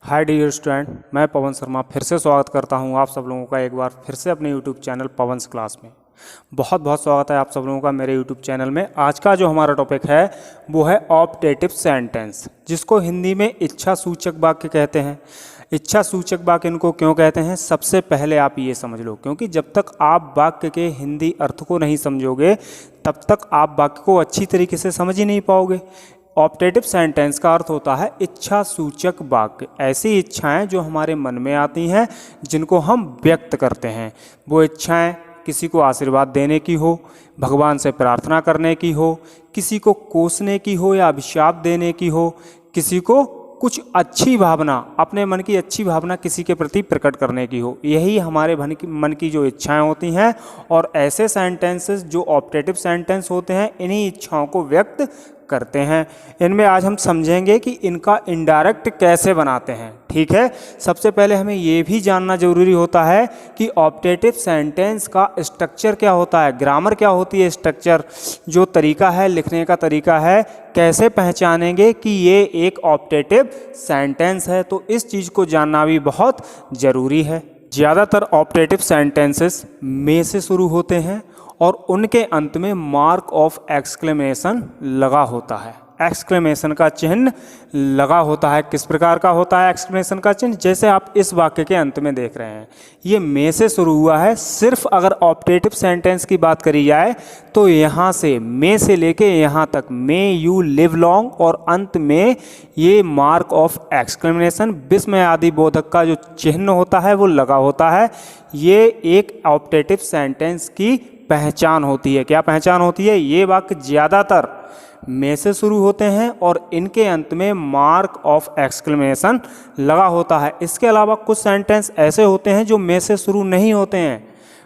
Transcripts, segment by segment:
Hi dear student, मैं पवन शर्मा फिर से स्वागत करता हूं आप सब लोगों का एक बार फिर से अपने यूट्यूब चैनल पवंस क्लास में। बहुत बहुत स्वागत है आप सब लोगों का मेरे यूट्यूब चैनल में। आज का जो हमारा टॉपिक है वो है ऑप्टेटिव सेंटेंस, जिसको हिंदी में इच्छा सूचक वाक्य कहते हैं। इच्छा सूचक वाक्य इनको क्यों कहते हैं, सबसे पहले आप ये समझ लो, क्योंकि जब तक आप वाक्य के हिंदी अर्थ को नहीं समझोगे तब तक आप वाक्य को अच्छी तरीके से समझ ही नहीं पाओगे। ऑप्टेटिव सेंटेंस का अर्थ होता है इच्छा सूचक वाक्य, ऐसी इच्छाएं जो हमारे मन में आती हैं जिनको हम व्यक्त करते हैं। वो इच्छाएं किसी को आशीर्वाद देने की हो, भगवान से प्रार्थना करने की हो, किसी को कोसने की हो या अभिशाप देने की हो, किसी को कुछ अच्छी भावना, अपने मन की अच्छी भावना किसी के प्रति प्रकट करने की हो, यही हमारे मन की जो इच्छाएं होती हैं। और ऐसे सेंटेंसेस जो ऑप्टेटिव सेंटेंस होते हैं इन्हीं इच्छाओं को व्यक्त करते हैं। इनमें आज हम समझेंगे कि इनका इनडायरेक्ट कैसे बनाते हैं। ठीक है, सबसे पहले हमें ये भी जानना जरूरी होता है कि ऑप्टेटिव सेंटेंस का स्ट्रक्चर क्या होता है, ग्रामर क्या होती है, स्ट्रक्चर जो तरीका है, लिखने का तरीका है, कैसे पहचानेंगे कि ये एक ऑप्टेटिव सेंटेंस है। तो इस चीज़ को जानना भी बहुत ज़रूरी है। ज़्यादातर ऑप्टेटिव सेंटेंसेस में से शुरू होते हैं और उनके अंत में मार्क ऑफ एक्सक्लेमेशन लगा होता है, एक्सक्लेमेशन का चिन्ह लगा होता है। किस प्रकार का होता है एक्सक्लेमेशन का चिन्ह, जैसे आप इस वाक्य के अंत में देख रहे हैं, ये में से शुरू हुआ है। सिर्फ अगर ऑप्टेटिव सेंटेंस की बात करी जाए तो यहाँ से में से लेके यहाँ तक मे यू लिव लॉन्ग, और अंत में ये मार्क ऑफ एक्सक्लेमेशन विस्मय आदि बोधक का जो चिन्ह होता है वो लगा होता है। ये एक ऑप्टेटिव सेंटेंस की पहचान होती है। क्या पहचान होती है, ये वाक्य ज़्यादातर में से शुरू होते हैं और इनके अंत में मार्क ऑफ एक्सक्लेमेशन लगा होता है। इसके अलावा कुछ सेंटेंस ऐसे होते हैं जो में से शुरू नहीं होते हैं,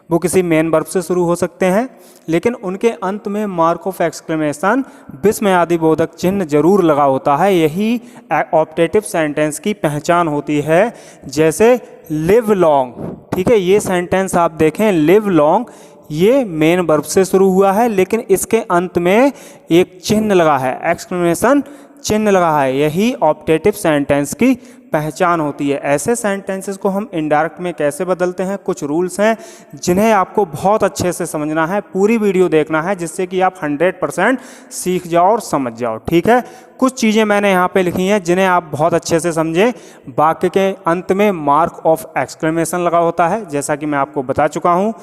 वो किसी मेन वर्ब से शुरू हो सकते हैं, लेकिन उनके अंत में मार्क ऑफ एक्सक्लेमेशन विस्मय आदि बोधक चिन्ह जरूर लगा होता है। यही ऑप्टेटिव सेंटेंस की पहचान होती है। जैसे लिव लॉन्ग, ठीक है, ये सेंटेंस आप देखें, लिव लॉन्ग ये मेन वर्ब से शुरू हुआ है, लेकिन इसके अंत में एक चिन्ह लगा है, एक्सक्लेमेशन चिन्ह लगा है। यही ऑप्टेटिव सेंटेंस की पहचान होती है। ऐसे सेंटेंसेस को हम इनडायरेक्ट में कैसे बदलते हैं, कुछ रूल्स हैं जिन्हें आपको बहुत अच्छे से समझना है, पूरी वीडियो देखना है, जिससे कि आप 100% सीख जाओ और समझ जाओ। ठीक है, कुछ चीज़ें मैंने यहाँ पे लिखी हैं जिन्हें आप बहुत अच्छे से समझें। वाक्य के अंत में मार्क ऑफ एक्सक्लेमेशन लगा होता है, जैसा कि मैं आपको बता चुका हूँ।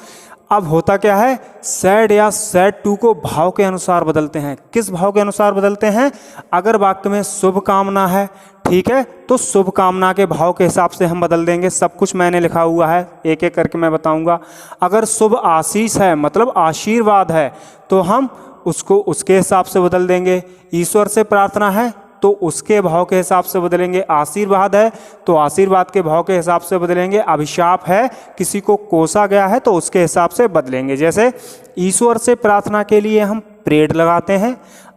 अब होता क्या है, सैड या सैड टू को भाव के अनुसार बदलते हैं। किस भाव के अनुसार बदलते हैं, अगर वाक्य में शुभ कामना है, ठीक है, तो शुभ कामना के भाव के हिसाब से हम बदल देंगे। सब कुछ मैंने लिखा हुआ है, एक एक करके मैं बताऊंगा। अगर शुभ आशीष है, मतलब आशीर्वाद है, तो हम उसको उसके हिसाब से बदल देंगे। ईश्वर से प्रार्थना है तो उसके भाव के हिसाब से बदलेंगे। आशीर्वाद है तो आशीर्वाद के भाव के हिसाब से बदलेंगे। अभिशाप है, किसी को कोसा गया है, तो उसके हिसाब से बदलेंगे। जैसे ईश्वर से प्रार्थना के लिए हम प्रेड लगाते हैं,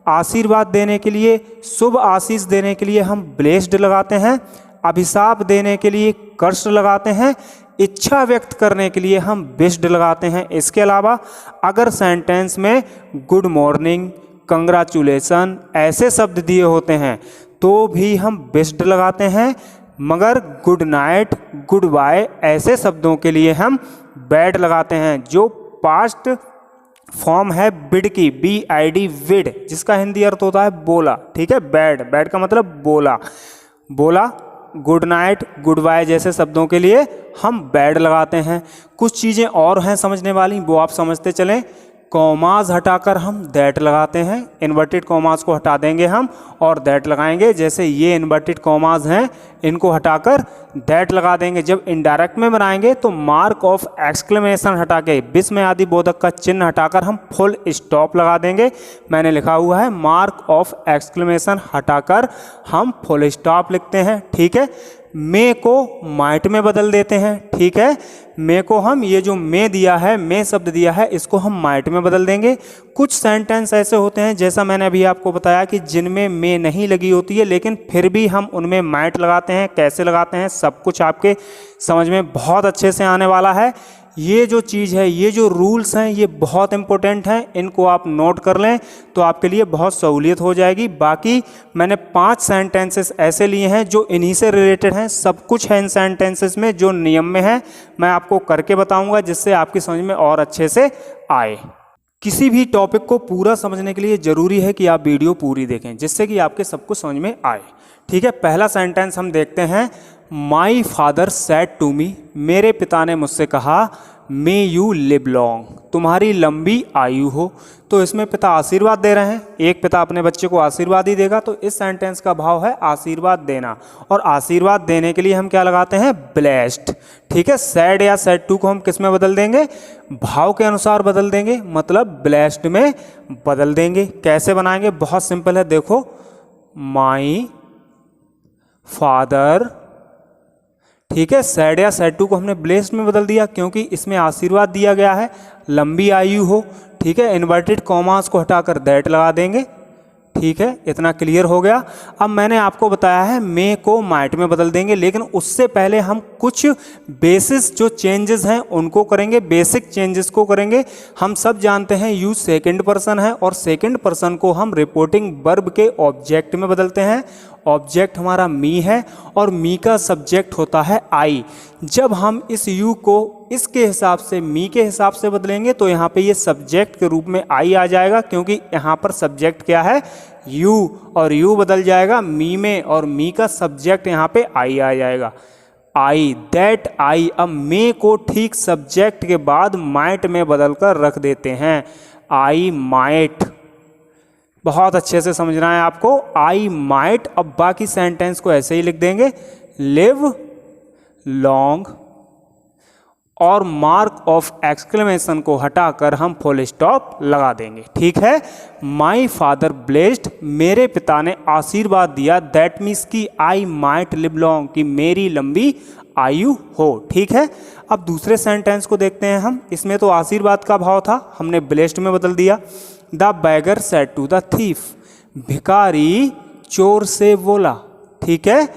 आशीर्वाद देने के लिए, शुभ आशीष देने के लिए हम ब्लेस्ड लगाते हैं, अभिशाप देने के लिए कर्स्ट लगाते हैं, इच्छा व्यक्त करने के लिए हम विश्ड लगाते हैं। इसके अलावा अगर सेंटेंस में गुड मॉर्निंग, कंग्रेचुलेसन ऐसे शब्द दिए होते हैं तो भी हम बेस्ट लगाते हैं, मगर गुड नाइट, गुड बाय ऐसे शब्दों के लिए हम बैड लगाते हैं। जो पास्ट फॉर्म है बिड की, BID विड, जिसका हिंदी अर्थ होता है बोला, ठीक है, बैड, बैड का मतलब बोला, बोला, गुड नाइट, गुड बाय जैसे शब्दों के लिए हम बैड लगाते हैं। कुछ चीज़ें और हैं समझने वाली, वो आप समझते चलें। कॉमाज हटाकर हम दैट लगाते हैं, इन्वर्टेड कॉमाज को हटा देंगे हम और दैट लगाएंगे। जैसे ये इन्वर्टेड कॉमाज हैं, इनको हटाकर दैट लगा देंगे। जब इनडायरेक्ट में बनाएंगे तो मार्क ऑफ एक्सक्लेमेशन हटा के, विस्मय आदि बोधक का चिन्ह हटाकर हम फुल स्टॉप लगा देंगे। मैंने लिखा हुआ है मार्क ऑफ एक्सक्लेमेशन हटाकर हम फुल स्टॉप लिखते हैं। ठीक है, मे को माइट में बदल देते हैं। ठीक है, मे को हम, ये जो मे दिया है, मे शब्द दिया है, इसको हम माइट में बदल देंगे। कुछ सेंटेंस ऐसे होते हैं, जैसा मैंने अभी आपको बताया, कि जिनमें मे नहीं लगी होती है लेकिन फिर भी हम उनमें माइट लगाते हैं। कैसे लगाते हैं सब कुछ आपके समझ में बहुत अच्छे से आने वाला है। ये जो चीज़ है, ये जो रूल्स हैं, ये बहुत इंपॉर्टेंट हैं, इनको आप नोट कर लें तो आपके लिए बहुत सहूलियत हो जाएगी। बाकी मैंने 5 सेंटेंसेस ऐसे लिए हैं जो इन्हीं से रिलेटेड हैं, सब कुछ है इन सेंटेंसेस में जो नियम में है, मैं आपको करके बताऊंगा जिससे आपकी समझ में और अच्छे से आए। किसी भी टॉपिक को पूरा समझने के लिए ज़रूरी है कि आप वीडियो पूरी देखें जिससे कि आपके सब कुछ समझ में आए। ठीक है, पहला सेंटेंस हम देखते हैं। My father said to me, मेरे पिता ने मुझसे कहा, मे यू लिव लॉन्ग, तुम्हारी लंबी आयु हो। तो इसमें पिता आशीर्वाद दे रहे हैं, एक पिता अपने बच्चे को आशीर्वाद ही देगा, तो इस सेंटेंस का भाव है आशीर्वाद देना। और आशीर्वाद देने के लिए हम क्या लगाते हैं? ब्लेस्ड। ठीक है, सैड या सैड टू को हम किस में बदल देंगे? भाव के अनुसार बदल देंगे, मतलब ब्लेस्ड में बदल देंगे। कैसे बनाएंगे? बहुत सिंपल है, देखो, माई फादर, ठीक है, सैड या सैड टू को हमने ब्लेस्ड में बदल दिया क्योंकि इसमें आशीर्वाद दिया गया है, लंबी आयु हो। ठीक है, इन्वर्टेड कॉमास को हटाकर दैट लगा देंगे। ठीक है, इतना क्लियर हो गया। अब मैंने आपको बताया है मे को माइट में बदल देंगे, लेकिन उससे पहले हम कुछ बेसिस जो चेंजेस हैं उनको करेंगे, बेसिक चेंजेस को करेंगे। हम सब जानते हैं यू सेकंड पर्सन है और सेकंड पर्सन को हम रिपोर्टिंग वर्ब के ऑब्जेक्ट में बदलते हैं। ऑब्जेक्ट हमारा मी है और मी का सब्जेक्ट होता है आई। जब हम इस यू को इसके हिसाब से, मी के हिसाब से बदलेंगे तो यहाँ पे ये सब्जेक्ट के रूप में आई आ जाएगा, क्योंकि यहाँ पर सब्जेक्ट क्या है? यू, और यू बदल जाएगा मी में और मी का सब्जेक्ट यहाँ पे आई आ जाएगा। आई, दैट आई। अब मे को ठीक सब्जेक्ट के बाद माइट में बदल कर रख देते हैं, आई माइट। बहुत अच्छे से समझना है आपको, आई माइट। अब बाकी सेंटेंस को ऐसे ही लिख देंगे, लिव लॉन्ग, और मार्क ऑफ एक्सक्लेमेशन को हटाकर हम फुल स्टॉप लगा देंगे। ठीक है, माई फादर ब्लेस्ड, मेरे पिता ने आशीर्वाद दिया, दैट मीन्स कि आई माइट लिव लॉन्ग, कि मेरी लंबी आयु हो। ठीक है, अब दूसरे सेंटेंस को देखते हैं हम। इसमें तो आशीर्वाद का भाव था, हमने ब्लेस्ड में बदल दिया। The beggar said to the thief, भिखारी चोर से बोला, ठीक है,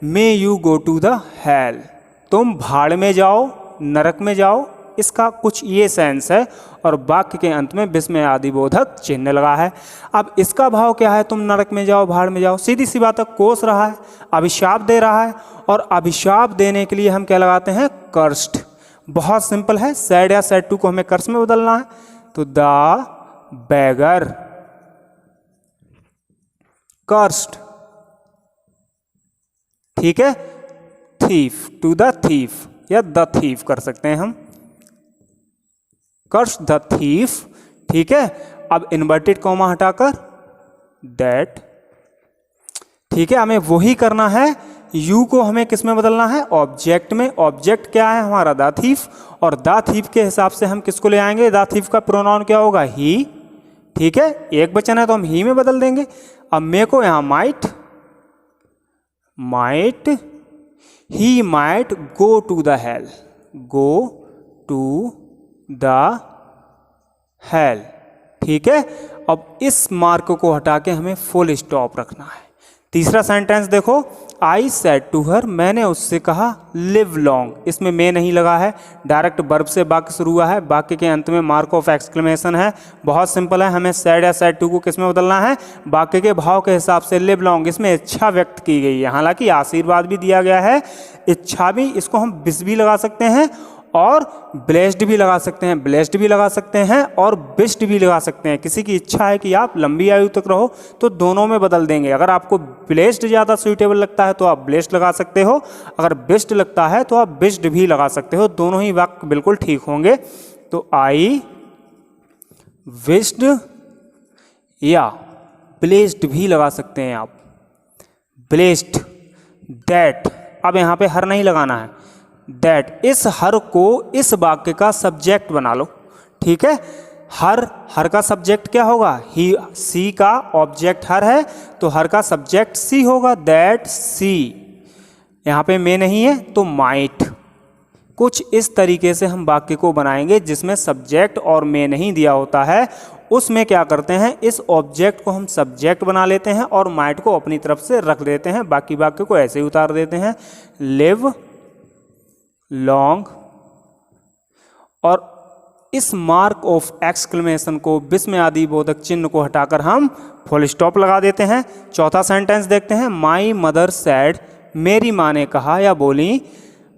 may you go to the hell, तुम भाड़ में जाओ, नरक में जाओ। इसका कुछ ये सेंस है और वाक्य के अंत में विस्मय आदि बोधक चिन्ह लगा है। अब इसका भाव क्या है? तुम नरक में जाओ, भाड़ में जाओ। सीधी सी बात है, कोस रहा है, अभिशाप दे रहा है, और अभिशाप देने के लिए हम क्या लगाते हैं? कर्स्ड। बहुत सिंपल है, सैड या सैड टू को हमें कर्स में बदलना है, तो द बैगर कर्स्ड, ठीक है, थीफ टू द थीफ, या द थीफ कर सकते हैं हम, कर्स द थीफ। ठीक है, अब इन्वर्टेड कॉमा हटाकर दैट। ठीक है, हमें वही करना है, यू को हमें किस में बदलना है? ऑब्जेक्ट में। ऑब्जेक्ट क्या है हमारा? द थीफ, और द थीफ के हिसाब से हम किसको ले आएंगे? द थीफ का प्रोनाउन क्या होगा? ही। ठीक है, एक वचन है तो हम ही में बदल देंगे। अब मे को यहां might, might, he might go to the hell, go to the hell. ठीक है, अब इस मार्क को हटा के हमें फुल स्टॉप रखना है। तीसरा सेंटेंस देखो, आई सेड टू हर, मैंने उससे कहा, लिव लॉन्ग। इसमें मे नहीं लगा है, डायरेक्ट वर्ब से वाक्य शुरू हुआ है, वाक्य के अंत में मार्क ऑफ एक्सक्लेमेशन है। बहुत सिंपल है, हमें सैड या सैड टू को किस में बदलना है? वाक्य के भाव के हिसाब से लिव लॉन्ग। इसमें इच्छा व्यक्त की गई है, हालांकि आशीर्वाद भी दिया गया है, इच्छा भी, इसको हम विश भी लगा सकते हैं और ब्लेस्ड भी लगा सकते हैं, ब्लेस्ड भी लगा सकते हैं और बिस्ट भी लगा सकते हैं। किसी की इच्छा है कि आप लंबी आयु तक रहो तो दोनों में बदल देंगे। अगर आपको ब्लेस्ड ज़्यादा सूटेबल लगता है तो आप ब्लेस्ड लगा सकते हो, अगर बिस्ट लगता है तो आप बिस्ट भी लगा सकते हो, दोनों ही वाक्य बिल्कुल ठीक होंगे। तो आई विश्ड या ब्लेस्ड भी लगा सकते हैं आप, ब्लेस्ड, दैट। अब यहाँ पे हर नहीं लगाना है, दैट। इस हर को इस वाक्य का सब्जेक्ट बना लो। ठीक है, हर का सब्जेक्ट क्या होगा? ही, सी का ऑब्जेक्ट हर है तो हर का सब्जेक्ट सी होगा, दैट सी। यहाँ पे मे नहीं है तो माइट। कुछ इस तरीके से हम वाक्य को बनाएंगे जिसमें सब्जेक्ट और मे नहीं दिया होता है। उसमें क्या करते हैं, इस ऑब्जेक्ट को हम सब्जेक्ट बना लेते हैं और माइट को अपनी तरफ से रख देते हैं, बाकी वाक्य को ऐसे ही उतार देते हैं, लिव लॉन्ग, और इस मार्क ऑफ एक्सक्लेमेशन को, विस्मय आदि बोधक चिन्ह को हटाकर हम फुल स्टॉप लगा देते हैं। चौथा सेंटेंस देखते हैं, माई मदर सैड, मेरी माँ ने कहा या बोली,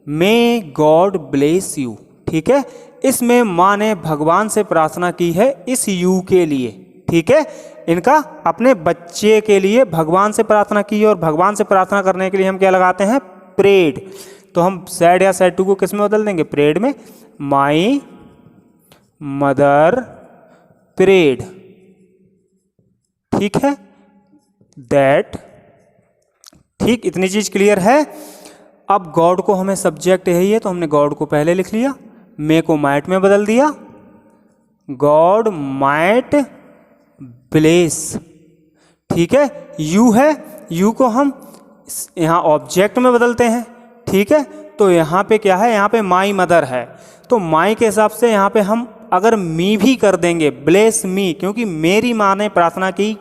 मे गॉड ब्लेस यू। ठीक है, इसमें माँ ने भगवान से प्रार्थना की है इस यू के लिए। ठीक है, इनका अपने बच्चे के लिए भगवान से प्रार्थना की है, और भगवान से प्रार्थना करने के लिए हम क्या लगाते हैं, प्रेड। तो हम सैड या सैड टू को किस में बदल देंगे, प्रेड में। My mother prayed. ठीक है, दैट। ठीक, इतनी चीज क्लियर है। अब गॉड को हमें सब्जेक्ट यही है, तो हमने गॉड को पहले लिख लिया, मे को माइट में बदल दिया, गॉड माइट ब्लेस। ठीक है, यू है, यू को हम यहाँ ऑब्जेक्ट में बदलते हैं। ठीक है, तो यहाँ पे क्या है, यहाँ पे माई मदर है, तो माई के हिसाब से यहाँ पे हम अगर मी भी कर देंगे, ब्लेस मी, क्योंकि मेरी माँ ने प्रार्थना की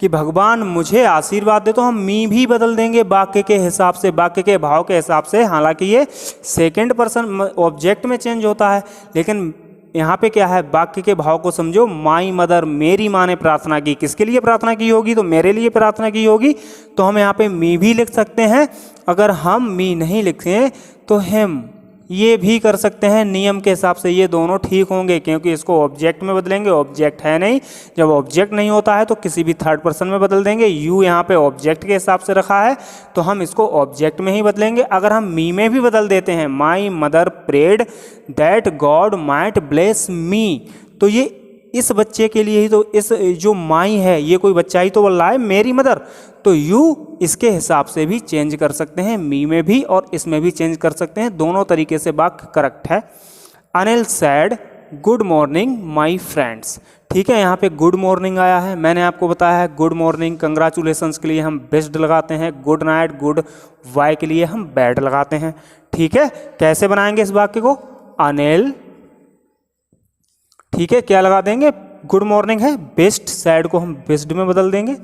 कि भगवान मुझे आशीर्वाद दे, तो हम मी भी बदल देंगे वाक्य के हिसाब से, वाक्य के भाव के हिसाब से। हालांकि ये सेकंड पर्सन ऑब्जेक्ट में चेंज होता है, लेकिन यहाँ पे क्या है, वाक्य के भाव को समझो। माई मदर, मेरी माँ ने प्रार्थना की, किसके लिए प्रार्थना की होगी, तो मेरे लिए प्रार्थना की होगी, तो हम यहाँ पे मी भी लिख सकते हैं। अगर हम मी नहीं लिखें तो हम ये भी कर सकते हैं। नियम के हिसाब से ये दोनों ठीक होंगे, क्योंकि इसको ऑब्जेक्ट में बदलेंगे, ऑब्जेक्ट है नहीं। जब ऑब्जेक्ट नहीं होता है तो किसी भी थर्ड पर्सन में बदल देंगे। यू यहाँ पे ऑब्जेक्ट के हिसाब से रखा है, तो हम इसको ऑब्जेक्ट में ही बदलेंगे। अगर हम मी में भी बदल देते हैं, my mother prayed that God might bless me, तो ये इस बच्चे के लिए ही, तो इस जो माई है ये कोई बच्चा ही तो बोल रहा है, मेरी मदर, तो यू इसके हिसाब से भी चेंज कर सकते हैं, मी में भी और इसमें भी चेंज कर सकते हैं। दोनों तरीके से वाक्य करेक्ट है। Anil sad good morning my friends. ठीक है, यहाँ पे गुड मॉर्निंग आया है, मैंने आपको बताया है गुड मॉर्निंग कंग्रेचुलेशंस के लिए हम बेस्ट लगाते हैं, गुड नाइट गुड वाई के लिए हम बैड लगाते हैं। ठीक है, कैसे बनाएंगे इस वाक्य को, अनिल, ठीक है, क्या लगा देंगे, गुड मॉर्निंग है, बेस्ट, सैड को हम बेस्ट में बदल देंगे।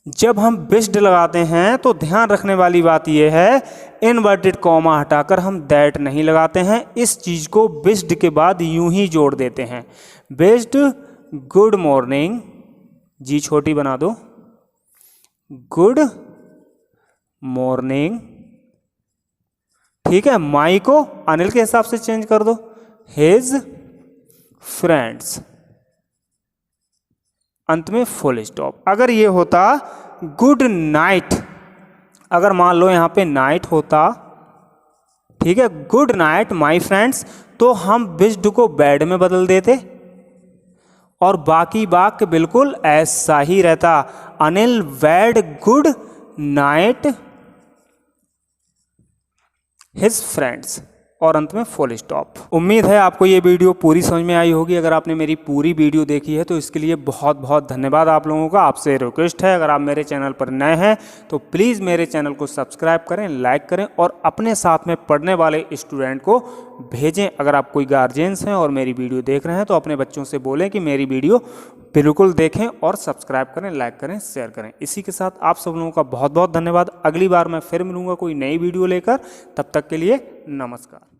जब हम बेस्ट लगाते हैं तो ध्यान रखने वाली बात यह है, इनवर्टेड कॉमा हटाकर हम दैट नहीं लगाते हैं, इस चीज को बेस्ट के बाद यूं ही जोड़ देते हैं। बेस्ट गुड मॉर्निंग, जी छोटी बना दो, गुड मॉर्निंग। ठीक है, माई को अनिल के हिसाब से चेंज कर दो, हिज फ्रेंड्स, अंत में फुल स्टॉप। अगर ये होता गुड नाइट, अगर मान लो यहाँ पे नाइट होता, ठीक है, गुड नाइट माय फ्रेंड्स, तो हम विश्ड को बैड में बदल देते और बाकी वाक्य बिल्कुल ऐसा ही रहता, अनिल वेड गुड नाइट हिज फ्रेंड्स, और अंत में फुल स्टॉप। उम्मीद है आपको ये वीडियो पूरी समझ में आई होगी। अगर आपने मेरी पूरी वीडियो देखी है तो इसके लिए बहुत बहुत धन्यवाद आप लोगों का। आपसे रिक्वेस्ट है, अगर आप मेरे चैनल पर नए हैं तो प्लीज़ मेरे चैनल को सब्सक्राइब करें, लाइक करें और अपने साथ में पढ़ने वाले स्टूडेंट को भेजें। अगर आप कोई गार्जियंस हैं और मेरी वीडियो देख रहे हैं तो अपने बच्चों से बोलें कि मेरी वीडियो बिल्कुल देखें और सब्सक्राइब करें, लाइक करें, शेयर करें। इसी के साथ आप सब लोगों का बहुत बहुत धन्यवाद। अगली बार मैं फिर मिलूंगा कोई नई वीडियो लेकर, तब तक के लिए नमस्कार।